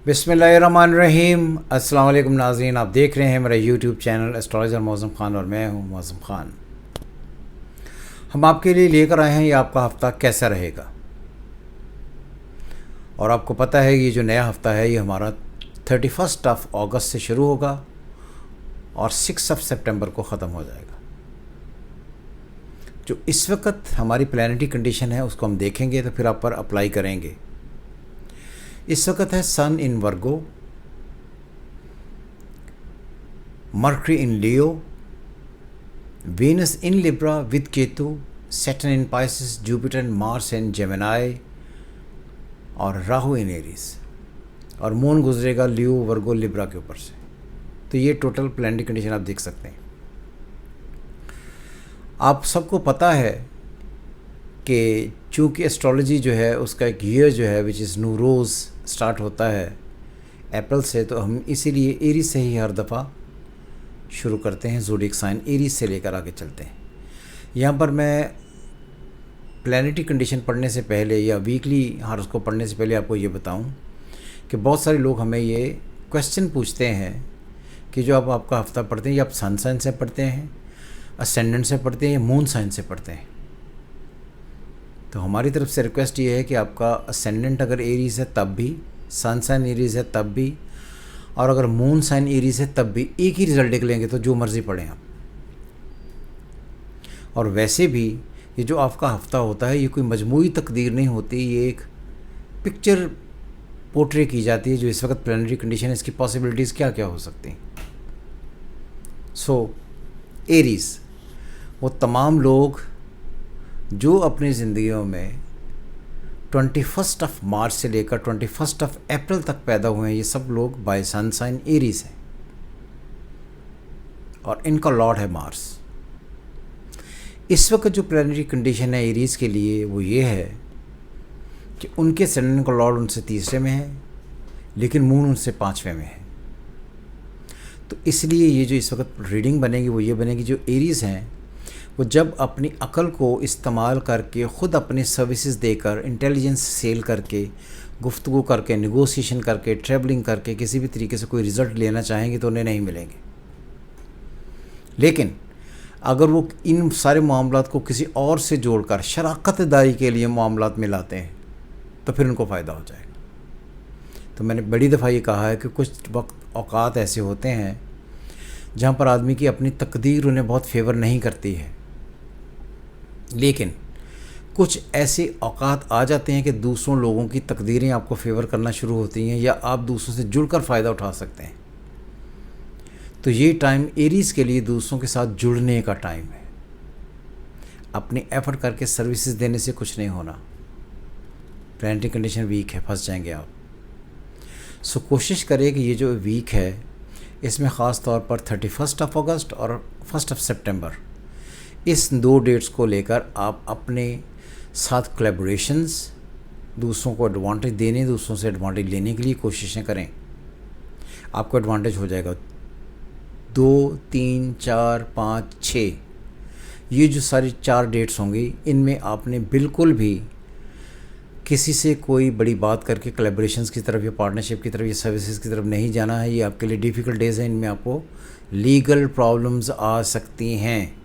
बिस्मिल्लाहिर्रहमानिर्रहीम। अस्सलाम वालेकुम नाज़रीन, आप देख रहे हैं मेरा YouTube channel astrologer Mauzam Khan और मैं हूं मौज़म ख़ान। हम आपके लिए लेकर आए हैं ये आपका हफ़्ता कैसा रहेगा। और आपको पता है ये जो नया हफ़्ता है ये हमारा 31 अगस्त से शुरू होगा और 6 सितंबर को ख़त्म हो जाएगा। जो इस वक्त हमारी प्लानिटरी कंडीशन है उसको हम देखेंगे तो फिर आप पर अप्लाई करेंगे। इस वक्त है sun in Virgo, Mercury in Leo, Venus in Libra with Ketu, Saturn in Pisces, Jupiter in Mars in Gemini और राहु इन एरीज, और मून गुजरेगा लियो वर्गो लिब्रा के ऊपर से। तो ये टोटल प्लानिटरी कंडीशन आप देख सकते हैं। आप सबको पता है कि चूँकि एस्ट्रोलॉजी जो है उसका एक ईयर जो है विच इज़ नूरोज़ स्टार्ट होता है अप्रैल से, तो हम इसीलिए एरीज से ही हर दफ़ा शुरू करते हैं। ज़ोडिएक साइन एरीज से लेकर आगे चलते हैं। यहाँ पर मैं प्लानिटरी कंडीशन पढ़ने से पहले या वीकली हॉरोस्कोप उसको पढ़ने से पहले आपको ये बताऊं कि बहुत सारे लोग हमें ये क्वेश्चन पूछते हैं कि जो आप आपका हफ्ता पढ़ते हैं, ये आप सन साइन से पढ़ते हैं, असेंडेंट से पढ़ते हैं या मून साइन से पढ़ते हैं। तो हमारी तरफ से रिक्वेस्ट ये है कि आपका असेंडेंट अगर एरीज है तब भी, सन साइन एरीज है तब भी, और अगर मून साइन एरीज है तब भी एक ही रिजल्ट निकलेंगे, तो जो मर्ज़ी पढ़ें आप। और वैसे भी ये जो आपका हफ्ता होता है ये कोई मजमूई तकदीर नहीं होती, ये एक पिक्चर पोर्ट्रे की जाती है जो इस वक्त प्लानिटरी कंडीशन है, इसकी पॉसिबिलिटीज़ क्या क्या हो सकती हैं। सो एरीज वो तमाम लोग जो अपनी ज़िंदगियों में 21 मार्च से लेकर 21 अप्रैल तक पैदा हुए हैं, ये सब लोग बाय सन साइन एरीज हैं और इनका लॉर्ड है मार्स। इस वक्त जो प्लानिटरी कंडीशन है एरीज के लिए वो ये है कि उनके सन का लॉर्ड उनसे तीसरे में है लेकिन मून उनसे 5वें में है। तो इसलिए ये जो इस वक्त रीडिंग बनेगी वो ये बनेगी, जो एरीज हैं वो जब अपनी अकल को इस्तेमाल करके ख़ुद अपने सर्विसेज देकर, इंटेलिजेंस सेल करके, गुफ्तगू करके, नेगोशिएशन करके, ट्रैवलिंग करके किसी भी तरीके से कोई रिज़ल्ट लेना चाहेंगे तो उन्हें नहीं मिलेंगे। लेकिन अगर वो इन सारे मामलात को किसी और से जोड़कर शराकतदारी के लिए मामलात में लाते हैं तो फिर उनको फ़ायदा हो जाएगा। तो मैंने बड़ी दफ़ा ये कहा है कि कुछ वक्त औकात ऐसे होते हैं जहाँ पर आदमी की अपनी तकदीर उन्हें बहुत फेवर नहीं करती है, लेकिन कुछ ऐसे औकात आ जाते हैं कि दूसरों लोगों की तकदीरें आपको फेवर करना शुरू होती हैं या आप दूसरों से जुड़कर फ़ायदा उठा सकते हैं। तो ये टाइम एरीज के लिए दूसरों के साथ जुड़ने का टाइम है। अपनी एफर्ट करके सर्विसेज देने से कुछ नहीं होना। प्लानिटरी कंडीशन वीक है, फंस जाएंगे आप। सो कोशिश करें कि ये जो वीक है इसमें ख़ास तौर पर 31 अगस्त और 1 सितंबर, इस 2 डेट्स को लेकर आप अपने साथ कोलैबोरेशंस, दूसरों को एडवांटेज देने, दूसरों से एडवांटेज लेने के लिए कोशिशें करें। आपको एडवांटेज हो जाएगा। 2, 3, 4, 5, 6 ये जो सारी 4 डेट्स होंगी इनमें आपने बिल्कुल भी किसी से कोई बड़ी बात करके कोलैबोरेशंस की तरफ या पार्टनरशिप की तरफ या सर्विसेज की तरफ नहीं जाना है। ये आपके लिए डिफ़िकल्ट डेज़ हैं, इनमें आपको लीगल प्रॉब्लम्स आ सकती हैं।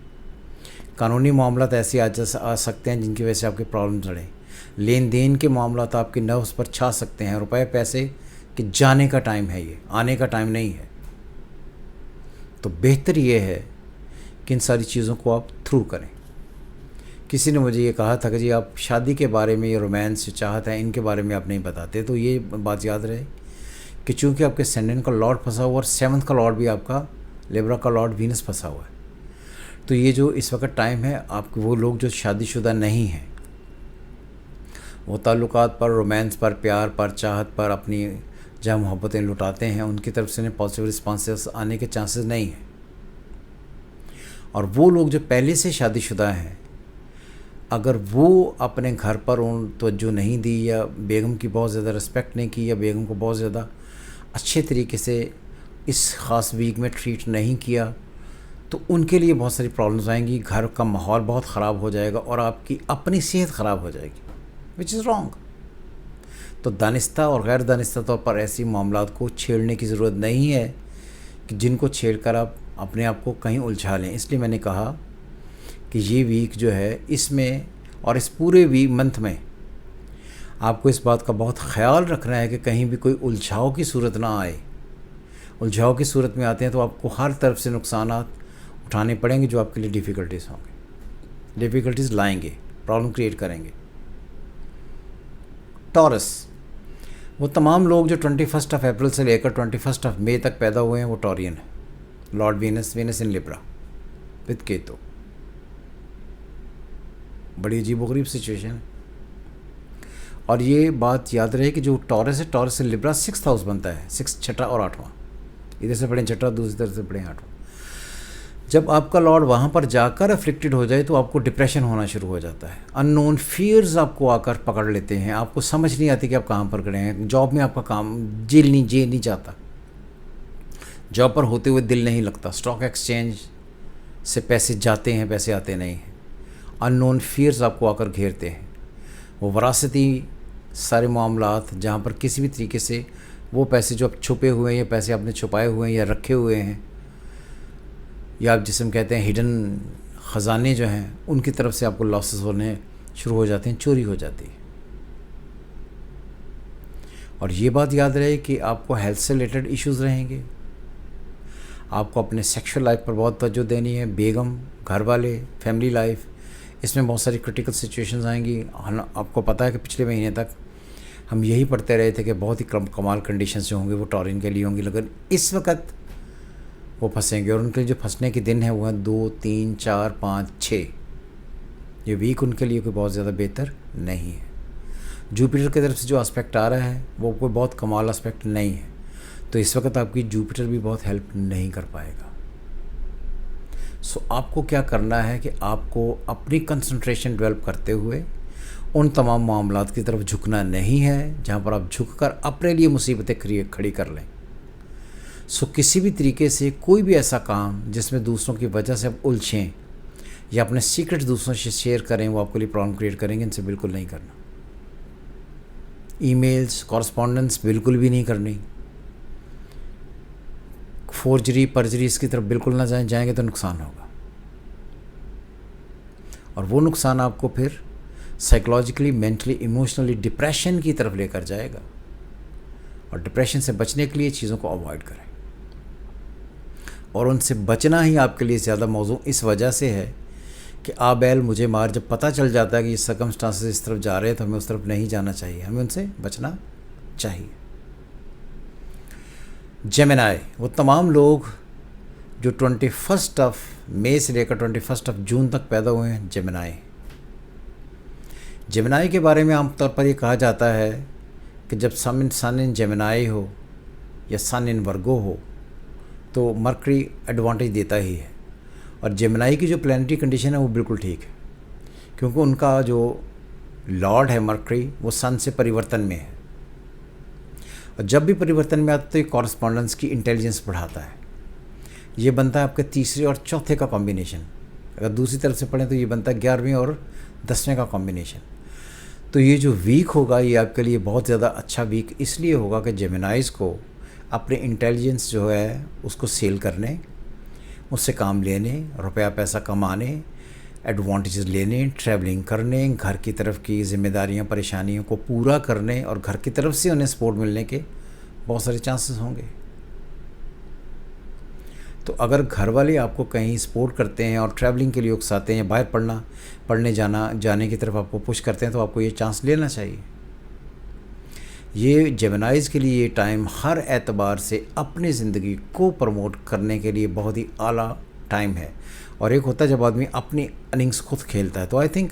कानूनी मामलात ऐसे आ सकते हैं जिनकी वजह से आपके प्रॉब्लम्स बढ़ें। लेन देन के मामलात आपके नर्व्स पर छा सकते हैं। रुपए पैसे के जाने का टाइम है, ये आने का टाइम नहीं है। तो बेहतर ये है कि इन सारी चीज़ों को आप थ्रू करें। किसी ने मुझे ये कहा था कि जी आप शादी के बारे में, ये रोमांस चाहत है, इनके बारे में आप नहीं बताते। तो ये बात याद रहे कि चूँकि आपके असेंडेंट का लॉर्ड फंसा हुआ और 7th का लॉर्ड भी आपका लिब्रा का लॉर्ड वीनस फंसा हुआ है, तो ये जो इस वक्त टाइम है आपके वो लोग जो शादीशुदा नहीं हैं, वो ताल्लुकात पर, रोमांस पर, प्यार पर, चाहत पर अपनी जहाँ मोहब्बतें लुटाते हैं, उनकी तरफ से पॉजिटिव रिस्पॉन्सेस आने के चांसेस नहीं हैं। और वो लोग जो पहले से शादीशुदा हैं, अगर वो अपने घर पर उन तवज्जो नहीं दी या बेगम की बहुत ज़्यादा रिस्पेक्ट नहीं की या बेगम को बहुत ज़्यादा अच्छे तरीके से इस ख़ास वीक में ट्रीट नहीं किया, तो उनके लिए बहुत सारी प्रॉब्लम्स आएंगी। घर का माहौल बहुत ख़राब हो जाएगा और आपकी अपनी सेहत ख़राब हो जाएगी, विच इज़ रॉन्ग। तो दानिस्ता और गैर दानिस्ता तौर पर ऐसी मामलात को छेड़ने की ज़रूरत नहीं है कि जिनको छेड़कर आप अपने आप को कहीं उलझा लें। इसलिए मैंने कहा कि ये वीक जो है इसमें और इस पूरे वीक मंथ में आपको इस बात का बहुत ख्याल रखना है कि कहीं भी कोई उलझाव की सूरत ना आए। उलझाव की सूरत में आते हैं तो आपको हर तरफ से नुकसानात उठाने पड़ेंगे जो आपके लिए डिफ़िकल्टीज़ होंगे, डिफ़िकल्टीज़ लाएंगे, प्रॉब्लम क्रिएट करेंगे। टॉरस, वो तमाम लोग जो 21 अप्रैल से लेकर 21 मई तक पैदा हुए हैं वो टॉरियन है। Lord Venus in Libra with Ketu. बड़ी अजीबोगरीब सिचुएशन है। और ये बात याद रहे कि जो टॉरस है, टॉरस से लिब्रा 6th हाउस बनता है, 6 छठा और 8वां। इधर से पढ़ें छठा, दूसरी तरफ से पढ़ें 8वां। जब आपका लॉर्ड वहाँ पर जाकर अफ्लिक्टेड हो जाए तो आपको डिप्रेशन होना शुरू हो जाता है। अननोन फियर्स आपको आकर पकड़ लेते हैं, आपको समझ नहीं आती कि आप कहाँ पर खड़े हैं। जॉब में आपका काम जेल नहीं जाता, जॉब पर होते हुए दिल नहीं लगता। स्टॉक एक्सचेंज से पैसे जाते हैं, पैसे आते नहीं हैं। अननोन फियर्स आपको आकर घेरते हैं। वो वरासती सारे मामलात जहाँ पर किसी भी तरीके से वो पैसे जो आप छुपे हुए हैं या पैसे आपने छुपाए हुए हैं या रखे हुए हैं या आप जिसमें कहते हैं हिडन ख़जाने जो हैं, उनकी तरफ से आपको लॉसेस होने शुरू हो जाते हैं, चोरी हो जाती है। और ये बात याद रहे कि आपको हेल्थ से रिलेटेड इश्यूज़ रहेंगे। आपको अपने सेक्सुअल लाइफ पर बहुत तवज्जो देनी है। बेगम, घर वाले, फैमिली लाइफ, इसमें बहुत सारी क्रिटिकल सिचुएशंस आएंगी। आपको पता है कि पिछले महीने तक हम यही पढ़ते रहे थे कि बहुत ही कमाल कंडीशंस जो होंगे वो टॉरिन के लिए होंगी, लेकिन इस वक्त वो फंसेंगे। और उनके जो फंसने के दिन हैं वो हैं 2, 3, 4, 5, 6। ये वीक उनके लिए कोई बहुत ज़्यादा बेहतर नहीं है। जुपिटर की तरफ से जो एस्पेक्ट आ रहा है वो कोई बहुत कमाल एस्पेक्ट नहीं है, तो इस वक्त आपकी जुपिटर भी बहुत हेल्प नहीं कर पाएगा। सो आपको क्या करना है कि आपको अपनी कंसंट्रेशन डेवलप करते हुए उन तमाम मामलात की तरफ झुकना नहीं है जहाँ पर आप झुककर अपने लिए मुसीबतें खड़ी कर लें। सो किसी भी तरीके से कोई भी ऐसा काम जिसमें दूसरों की वजह से आप उलझें या अपने सीक्रेट दूसरों से शेयर करें, वो आपके लिए प्रॉब्लम क्रिएट करेंगे। इनसे बिल्कुल नहीं करना। ईमेल्स, कॉरस्पॉन्डेंस बिल्कुल भी नहीं करनी। फोर्जरी, परजरी इसकी तरफ बिल्कुल ना जाएंगे तो नुकसान होगा। और वो नुकसान आपको फिर साइकोलॉजिकली, मेंटली, इमोशनली डिप्रेशन की तरफ लेकर जाएगा। और डिप्रेशन से बचने के लिए चीज़ों को अवॉइड करें। और उनसे बचना ही आपके लिए ज़्यादा मौजू इस वजह से है कि आबैल मुझे मार, जब पता चल जाता है कि ये सर्कमस्टांसेस इस तरफ जा रहे हैं तो हमें उस तरफ नहीं जाना चाहिए, हमें उनसे बचना चाहिए। जेमिनाई, वो तमाम लोग जो 21 मई से लेकर 21 जून तक पैदा हुए हैं, जेमिनाई। जेमिनाई के बारे में आमतौर पर ये कहा जाता है कि जब सन इन जेमिनाई हो या सन इन वर्गो हो तो मरकरी एडवांटेज देता ही है। और जेमिनाई की जो प्लानिटरी कंडीशन है वो बिल्कुल ठीक है, क्योंकि उनका जो लॉर्ड है मरकरी वो सन से परिवर्तन में है। और जब भी परिवर्तन में आता है तो ये कॉरस्पॉन्डेंस की इंटेलिजेंस बढ़ाता है। ये बनता है आपके तीसरे और चौथे का कॉम्बिनेशन। अगर दूसरी तरफ से पढ़ें तो ये बनता है 11वें और 10वें का कॉम्बिनेशन। तो ये जो वीक होगा ये आपके लिए बहुत ज़्यादा अच्छा वीक इसलिए होगा कि जेमिनाइज़ को अपने इंटेलिजेंस जो है उसको सेल करने, उससे काम लेने, रुपया पैसा कमाने, एडवांटेजेस लेने, ट्रैवलिंग करने, घर की तरफ की जिम्मेदारियां, परेशानियों को पूरा करने और घर की तरफ से उन्हें सपोर्ट मिलने के बहुत सारे चांसेस होंगे। तो अगर घर वाले आपको कहीं सपोर्ट करते हैं और ट्रैवलिंग के लिए उकसाते हैं या बाहर पढ़ने जाने की तरफ आपको पुश करते हैं तो आपको ये चांस लेना चाहिए। ये जेमिनाइज़ के लिए ये टाइम हर एतबार से अपनी ज़िंदगी को प्रमोट करने के लिए बहुत ही आला टाइम है। और एक होता है जब आदमी अपनी इनिंग्स खुद खेलता है। तो आई थिंक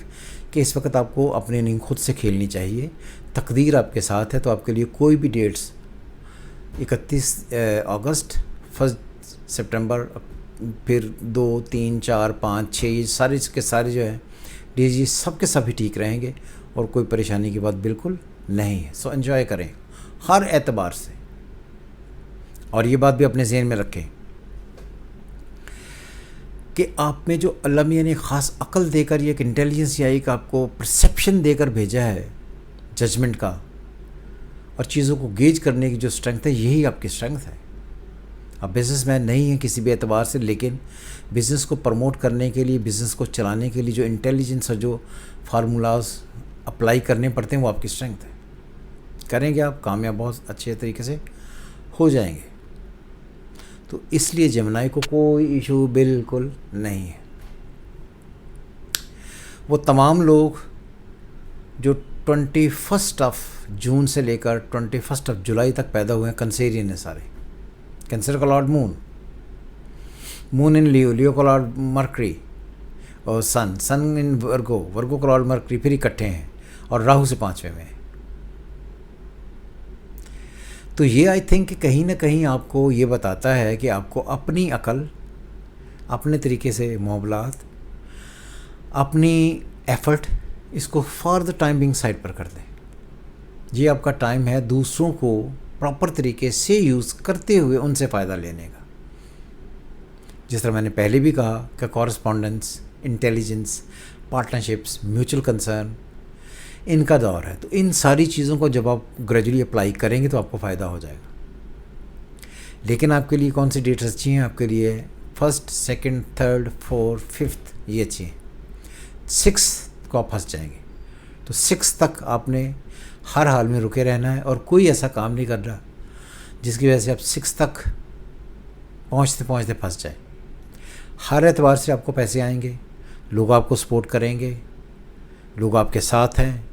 कि इस वक्त आपको अपनी इनिंग खुद से खेलनी चाहिए। तकदीर आपके साथ है तो आपके लिए कोई भी डेट्स 31 अगस्त, 1 सितंबर, फिर 2, 3, 4, 5, 6 ये सारे के सारे जो है डेज ये सब के सभी ठीक रहेंगे और कोई परेशानी की बात बिल्कुल नहीं है। सो एंजॉय करें हर एतबार से। और ये बात भी अपने ज़हन में रखें कि आप में जो अल्लाह मियां ने ख़ास अक़ल देकर, ये एक इंटेलिजेंस या एक आपको परसेप्शन देकर भेजा है जजमेंट का, और चीज़ों को गेज करने की जो स्ट्रेंथ है, यही आपकी स्ट्रेंथ है। आप बिजनेसमैन नहीं हैं किसी भी एतबार से, लेकिन बिज़नेस को प्रमोट करने के लिए, बिज़नेस को चलाने के लिए जो इंटेलिजेंस और जो फार्मूलाज अप्लाई करने पड़ते हैं, वो आपकी स्ट्रेंथ है। करेंगे आप, कामयाब बहुत अच्छे तरीके से हो जाएंगे। तो इसलिए जेमिनी को कोई इशू बिल्कुल नहीं है। वो तमाम लोग जो 21 जून से लेकर 21 जुलाई तक पैदा हुए हैं, कैंसेरियन है सारे। कैंसर का लॉर्ड मून इन लियो, लियो का लॉर्ड मरकरी, और सन इन वर्गो, वर्गो का लॉर्ड मरकरी फिर इकट्ठे हैं, और राहु से 5वें में। तो ये आई थिंक कहीं ना कहीं आपको ये बताता है कि आपको अपनी अकल, अपने तरीके से मामलात, अपनी एफर्ट, इसको for the time being side पर कर दें। ये आपका टाइम है दूसरों को प्रॉपर तरीके से यूज़ करते हुए उनसे फ़ायदा लेने का। जिस तरह मैंने पहले भी कहा कि correspondence, intelligence, partnerships, mutual concern, इनका दौर है। तो इन सारी चीज़ों को जब आप ग्रेजुअली अप्लाई करेंगे तो आपको फ़ायदा हो जाएगा। लेकिन आपके लिए कौन सी डेट्स अच्छी हैं? आपके लिए 1, 2, 3, 4, 5 ये अच्छी हैं। 6 को आप फंस जाएंगे। तो 6 तक आपने हर हाल में रुके रहना है, और कोई ऐसा काम नहीं कर रहा जिसकी वजह से आप 6 तक पहुँचते पहुँचते फंस जाए। हर एतबार से आपको पैसे आएंगे, लोग आपको सपोर्ट करेंगे, लोग आपके साथ हैं,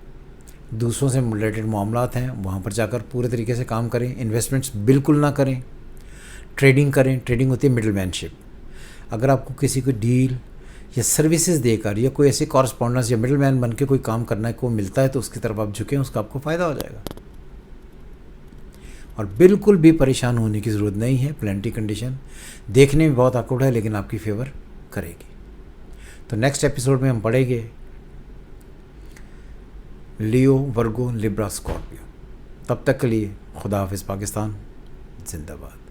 दूसरों से रिलेटेड मामलात हैं, वहाँ पर जाकर पूरे तरीके से काम करें। इन्वेस्टमेंट्स बिल्कुल ना करें, ट्रेडिंग करें। ट्रेडिंग होती है मिडलमैनशिप। अगर आपको किसी को डील या सर्विसेज देकर या कोई ऐसी कॉरस्पॉन्डेंस या मिडलमैन बन के कोई काम करना को मिलता है, तो उसकी तरफ आप झुकें, उसका आपको फ़ायदा हो जाएगा। और बिल्कुल भी परेशान होने की ज़रूरत नहीं है। प्लेंटी कंडीशन देखने में बहुत आकूट है, लेकिन आपकी फेवर करेगी। तो नेक्स्ट एपिसोड में हम पढ़ेंगे लियो, वर्गो, लिब्रा, स्कॉर्पियो। तब तक के लिए खुदा हाफिज़। पाकिस्तान जिंदाबाद।